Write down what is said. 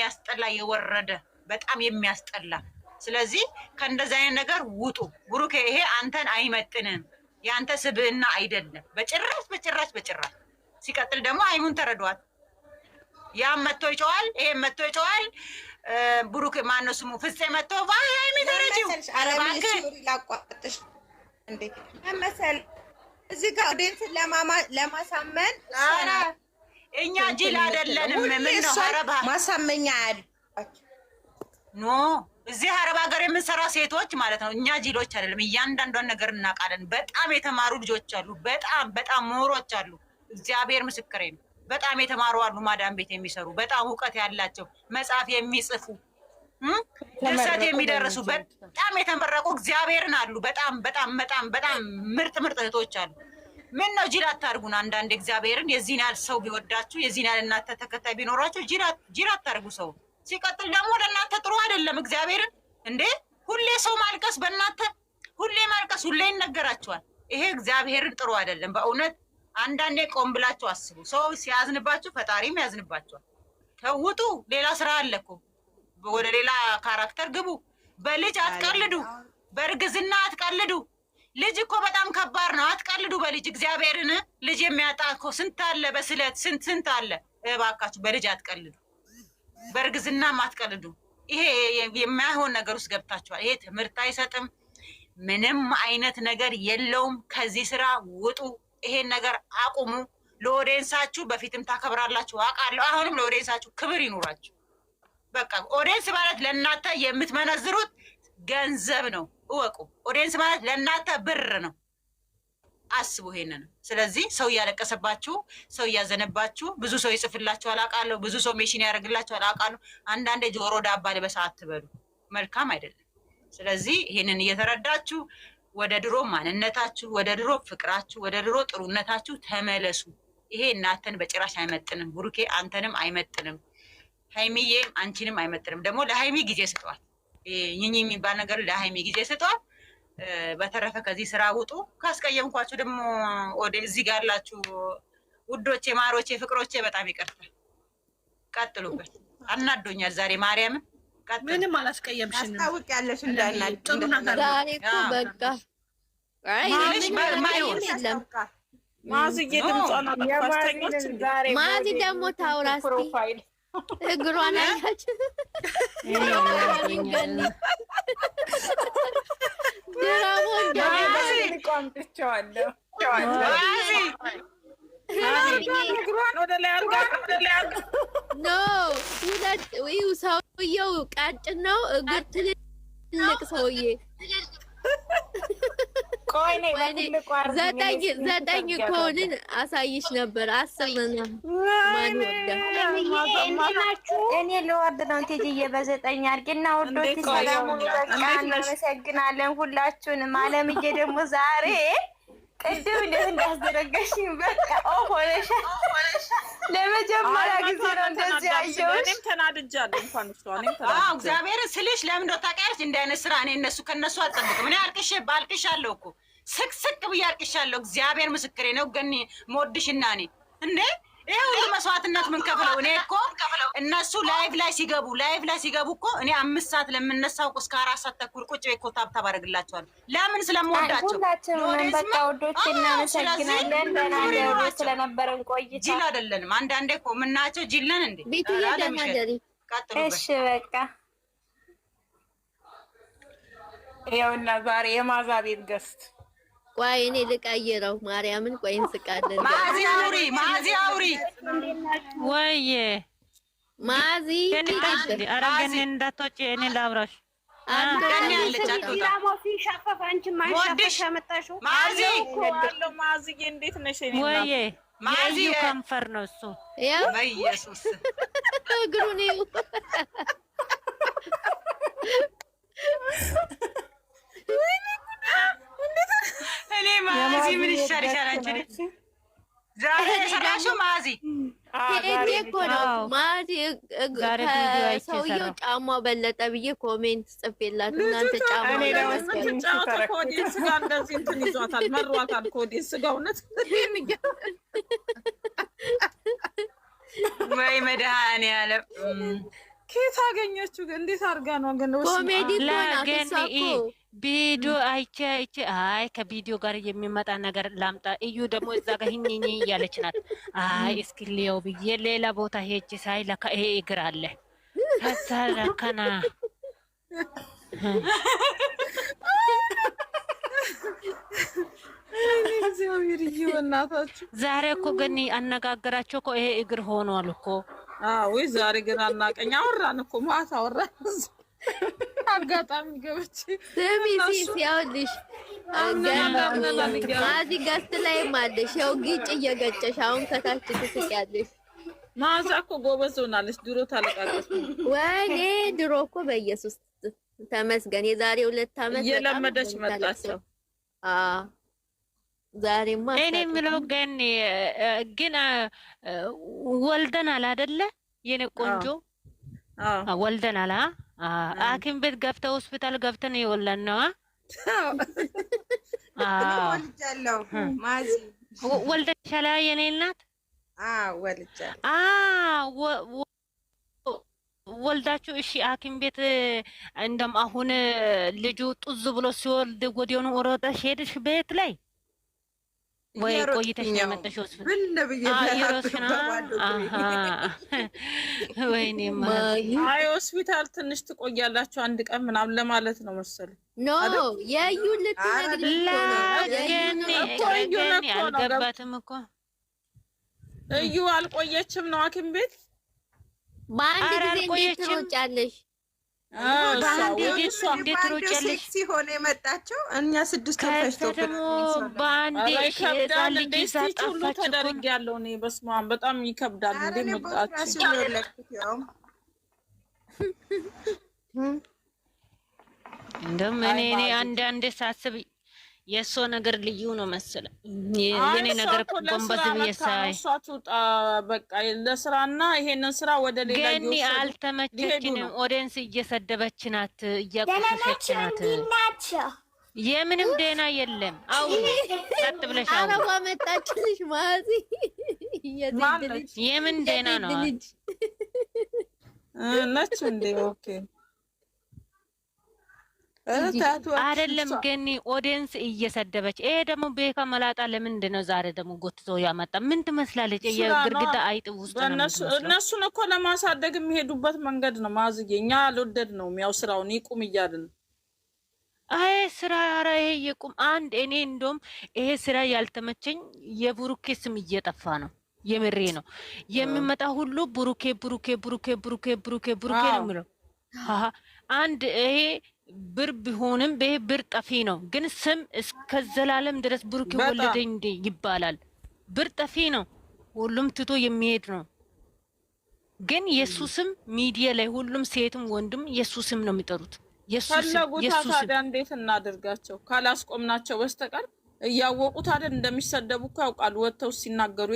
የሚያስጠላ የወረደ በጣም የሚያስጠላ። ስለዚህ ከእንደዚህ አይነት ነገር ውጡ። ብሩኬ ይሄ አንተን አይመጥንም፣ የአንተ ስብዕና አይደለም በጭራሽ በጭራሽ በጭራሽ። ሲቀጥል ደግሞ ሃይሙን ተረዷት። ያም መጥቶ ይጨዋል፣ ይሄም መጥቶ ይጨዋል። ብሩክ ማነው ስሙ ፍፄ መጥቶ ሃይሚ ተረጂው ላቋጥሽ እንዴ መሰል እዚህ ጋር ኦዲየንስን ለማሳመን እኛ ጅል አይደለንም። ምን ነው አረባ ማሳመኛ ያድርጋችሁ ኖ እዚህ አረብ ሀገር የምንሰራ ሴቶች ማለት ነው። እኛ ጅሎች አይደለም። እያንዳንዷን ነገር እናውቃለን። በጣም የተማሩ ልጆች አሉ። በጣም በጣም ምሁሮች አሉ። እግዚአብሔር ምስክሬ ነው። በጣም የተማሩ አሉ። ማዳም ቤት የሚሰሩ በጣም እውቀት ያላቸው መጽሐፍ የሚጽፉ ድርሰት የሚደርሱ በጣም የተመረቁ እግዚአብሔርን አሉ። በጣም በጣም በጣም በጣም ምርጥ ምርጥ እህቶች አሉ። ምን ነው ጅል አታርጉን። አንዳንድ እግዚአብሔርን የዚህን ያህል ሰው ቢወዳችሁ የዚህን ያህል እናንተ ተከታይ ቢኖራችሁ ጅል አታርጉ ሰው። ሲቀጥል ደግሞ ለእናንተ ጥሩ አይደለም። እግዚአብሔርን እንዴ ሁሌ ሰው ማልቀስ በእናንተ ሁሌ ማልቀስ ሁሌ ይነገራችኋል። ይሄ እግዚአብሔርን ጥሩ አይደለም በእውነት። አንዳንዴ ቆም ብላችሁ አስቡ። ሰው ሲያዝንባችሁ ፈጣሪም ያዝንባችኋል። ተውጡ። ሌላ ስራ አለ እኮ። ወደ ሌላ ካራክተር ግቡ። በልጅ አትቀልዱ። በእርግዝና አትቀልዱ። ልጅ እኮ በጣም ከባድ ነው። አትቀልዱ በልጅ እግዚአብሔርን። ልጅ የሚያጣ እኮ ስንት አለ፣ በስለት ስንት አለ። እባካችሁ በልጅ አትቀልዱ። በእርግዝናም አትቀልዱ። ይሄ የማይሆን ነገር ውስጥ ገብታችኋል። ይሄ ትምህርት አይሰጥም። ምንም አይነት ነገር የለውም። ከዚህ ስራ ውጡ። ይሄን ነገር አቁሙ። ለኦዲየንሳችሁ በፊትም ታከብራላችሁ አውቃለሁ። አሁንም ለኦዲየንሳችሁ ክብር ይኑራችሁ። በቃ ኦዲየንስ ማለት ለእናንተ የምትመነዝሩት ገንዘብ ነው። እወቁ። ኦዲየንስ ማለት ለእናንተ ብር ነው። አስቡ ይሄንን። ስለዚህ ሰው እያለቀሰባችሁ፣ ሰው እያዘነባችሁ፣ ብዙ ሰው ይጽፍላችኋል አውቃለሁ። ብዙ ሰው ሜሽን ያደርግላችኋል አውቃለሁ። አንዳንዴ ጆሮ ዳባ ልበስ አትበሉ። መልካም አይደለም። ስለዚህ ይሄንን እየተረዳችሁ ወደ ድሮ ማንነታችሁ፣ ወደ ድሮ ፍቅራችሁ፣ ወደ ድሮ ጥሩነታችሁ ተመለሱ። ይሄ እናንተን በጭራሽ አይመጥንም። ብሩኬ አንተንም አይመጥንም። ሃይሚዬም አንቺንም አይመጥንም። ደግሞ ለሃይሚ ጊዜ ስጧል። ይህኝ የሚባል ነገር ለሃይሚ ጊዜ ስጧል። በተረፈ ከዚህ ስራ ውጡ። ካስቀየምኳችሁ ደግሞ ወደ እዚህ ጋር ያላችሁ ውዶቼ፣ ማሮቼ፣ ፍቅሮቼ በጣም ይቅርታል። ቀጥሉበት። አናዶኛል ዛሬ ማርያምን። ምንም አላስቀየምሽንም። ታውቂያለሽ እንዳናል ዛሬ እኮ በቃ አይ የለም ማዝዬ ድምጿን አጥፋስተኞች ዛሬ ማዚ ደግሞ ታውራ እስኪ እግሯን አያችሁ? ድራሞ እንደቆምጥቻለሁ እግሯን ወደ ላይ አድርጋ ኖ ሁለት ሰውየው ቀጭን ነው፣ እግር ትልቅ ሰውዬ። ቆይ ነይ በትልቁ ዘጠኝ ከሆንን አሳይሽ ነበር። 10 ነን። ማን ወዳ እኔ ለወርድ ነው ቴጂዬ በ9 አድርጊና ወርዶች ሰላም በቃ እናመሰግናለን ሁላችሁንም። አለምዬ ደግሞ ዛሬ ቅድም እንዴት እንዳስደረገሽኝ በቃ ሆነሽ ለመጀመሪያ ጊዜ ነው እንደዚህ ያየሁሽ። እኔም ተናድጃለሁ። እንኳን እሷ እኔም ተናድጃለሁ። እግዚአብሔርን ስልሽ ለምን እንደው ታውቂያለሽ፣ እንደ አይነት ስራ እኔ ከነሱ አልጠብቅም። እኔ አልቅሻለሁ እኮ ስቅስቅ ብዬ አልቅሻለሁ። እግዚአብሔር ምስክሬ ነው። ግን ሞድሽና እኔ እንዴ ይሄ ሁሉ መስዋዕትነት ምን ከፍለው እኔ እኮ እነሱ ላይቭ ላይ ሲገቡ እኮ እኔ 5 ሰዓት ለምነሳው እስከ 4 ሰዓት ተኩል ቁጭ ቤት እኮ ታብታብ አደርግላቸዋለሁ። ለምን ስለምወዳቸው። ሁላችንም በቃ ወዶች እናመሰግናለን። ደህና ደሩ ስለነበረን ቆይታ። ጅል አይደለንም። አንዳንዴ እኮ የምናያቸው ጅል ነን እንዴ። ቤቱ እየደማደሪ እሺ በቃ ይኸውና ዛሬ የማዛ ቤት ገስት ቆይ እኔ ልቀይረው። ማርያምን ቆይ እንስቃለን። ማዚ አውሪ ወይዬ ማዚ አረገን እንዳትወጪ እኔ ላብራሽ ማዚ እንዴት ነሽ? ወይዬ ማዚ ከንፈር ነው እሱ። በኢየሱስ እግሩን እኔ ማዚ ምን ይሻልሻል? አንቺ ዛሬ የሰራሽው ማዚ ቴዲ እኮ ነው። ማዚ ሰውየው ጫማው በለጠ ብዬ ኮሜንት ጽፌላት እናንተ ጫማ ኮዴስ ጋር እንደዚህ እንትን ይዟታል፣ መሯታል። ኮዴስ ጋር እውነት ወይ መድኃኒዓለም ከየት አገኘችው? እንዴት አድርጋ ነው ግን? ኮሜዲ ለገኒ ቪዲዮ አይቼ አይ ከቪዲዮ ጋር የሚመጣ ነገር ላምጣ። እዩ ደግሞ እዛ ጋር ሂኒኒ እያለች ናት። አይ እስኪ ሊየው ብዬ ሌላ ቦታ ሄጅ ሳይ ለካ ይሄ እግር አለ። ከዛ ለከና ዛሬ እኮ ገኒ አነጋገራቸው እኮ ይሄ እግር ሆኗል እኮ። ወይ ዛሬ ግን አናቀኝ። አወራን እኮ ማታ አወራን። አጋጣሚ ገብቼ ስሚ ሲያውልሽ ማዚ ገስት ላይ ማለሽ ያው ግጭ እየገጨሽ አሁን ከታች ትስቂያለሽ። ማዛ እኮ ጎበዝ ሆናለች። ድሮ ታለቃለች። ወይኔ ድሮ እኮ በኢየሱስ ተመስገን የዛሬ 2 ዓመት እየለመደች መጣቸው። ዛሬማ እኔ የምለው ግን ወልደናል አይደለ? የኔ ቆንጆ ወልደናል። ሐኪም ቤት ገብተን ሆስፒታል ገብተን የወለድነው ወልደሻል የኔ እናት? ወልዳችሁ እሺ፣ ሐኪም ቤት እንደም አሁን ልጁ ጡዝ ብሎ ሲወልድ ወዲያውኑ ሮጠሽ ሄድሽ ቤት ላይ ወይ ቆይተሽ ነው የመጣሽ አይ ሆስፒታል ትንሽ ትቆያላችሁ 1 ቀን ምናምን ለማለት ነው መሰለኝ። ኖ የዩ አልገባትም እኮ እዩ አልቆየችም ነው ሐኪም ቤት በአንድ ጊዜ ትሮጫለሽ። እንዴት ትሮጫለሽ ሲሆን የመጣቸው እኛ 6 ተፈሽቶብን በአንዴ ይከብዳል። እንዴት ሁሉ ተደርጊያለሁ እኔ በስመ አብ በጣም ይከብዳል። እንዴ መጣችሁ እንደውም እኔ አንዳንዴ ሳስብ የእሷ ነገር ልዩ ነው መሰለ። የኔ ነገር ጎንበስ ብዬ ሳይ በቃ ለስራና ይሄንን ስራ ወደ ሌላ ገኒ አልተመቸችንም። ኦዲየንስ እየሰደበች ናት፣ እያቆሸሸች ናት። የምንም ደህና የለም። አው ሰጥ ብለሽ አው አረባ መጣችልሽ ማዚ የምን ደህና ነው ነች እንዴ? ኦኬ አይደለም ገኒ ኦዲየንስ እየሰደበች። ይሄ ደግሞ ቤካ መላጣ ለምንድን ነው ዛሬ ደግሞ ጎትቶ ያመጣ? ምን ትመስላለች? የግርግዳ አይጥ ውስጥ ነው። እነሱን እኮ ለማሳደግ የሚሄዱበት መንገድ ነው ማዝጌ። እኛ አልወደድ ነው ያው ስራውን ይቁም እያልን። አይ ስራ ኧረ ይሄ ይቁም። አንድ እኔ እንደውም ይሄ ስራ ያልተመቸኝ የብሩኬ ስም እየጠፋ ነው። የምሬ ነው። የሚመጣ ሁሉ ብሩኬ ብሩኬ ብሩኬ ብሩኬ ብሩኬ ብሩኬ ነው የሚለው። አንድ ይሄ ብር ቢሆንም በይሄ ብር ጠፊ ነው። ግን ስም እስከ ዘላለም ድረስ ብሩክ ወለደ እንዴ ይባላል። ብር ጠፊ ነው። ሁሉም ትቶ የሚሄድ ነው። ግን የሱስም ሚዲያ ላይ ሁሉም ሴትም ወንድም የሱስም ነው የሚጠሩት። የሱስም ታዲያ እንዴት እናደርጋቸው? ካላስቆምናቸው በስተቀር እያወቁት አይደል እንደሚሰደቡ እኮ ያውቃሉ። ወጥተው ሲናገሩ